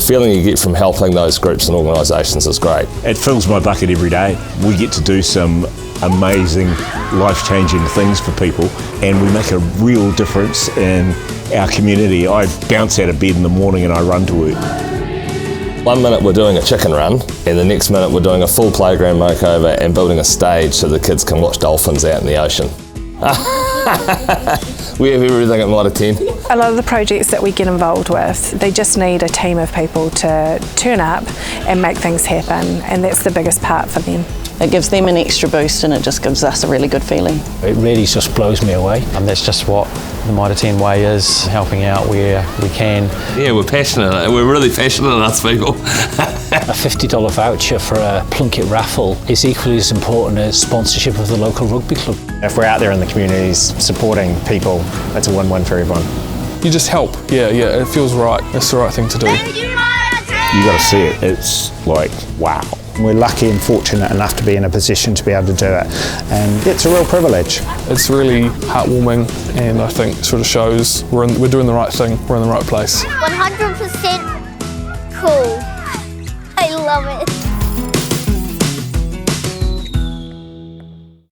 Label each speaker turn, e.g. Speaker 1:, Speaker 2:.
Speaker 1: feeling you get from helping those groups and organisations is great.
Speaker 2: It fills my bucket every day. We get to do some amazing, life-changing things for people, and we make a real difference in our community. I bounce out of bed in the morning and I run to work.
Speaker 1: 1 minute we're doing a chicken run, and the next minute we're doing a full playground makeover and building a stage so the kids can watch dolphins out in the ocean. We have everything at Mitre 10.
Speaker 3: A lot of the projects that we get involved with, they just need a team of people to turn up and make things happen, and that's the biggest part for them.
Speaker 4: It gives them an extra boost and it just gives us a really good feeling.
Speaker 5: It really just blows me away. And that's just what the Mitre 10 way is, helping out where we can.
Speaker 6: Yeah, we're passionate. We're really passionate, us people.
Speaker 5: A $50 voucher for a plunket raffle is equally as important as sponsorship of the local rugby club.
Speaker 7: If we're out there in the communities supporting people, it's a win-win for everyone.
Speaker 8: You just help, yeah, it feels right. It's the right thing to do.
Speaker 2: You got to see it. It's like, wow.
Speaker 7: We're lucky and fortunate enough to be in a position to be able to do it, and it's a real privilege.
Speaker 8: It's really heartwarming, and I think it sort of shows we're doing the right thing, we're in the right place.
Speaker 9: 100% cool. I love it.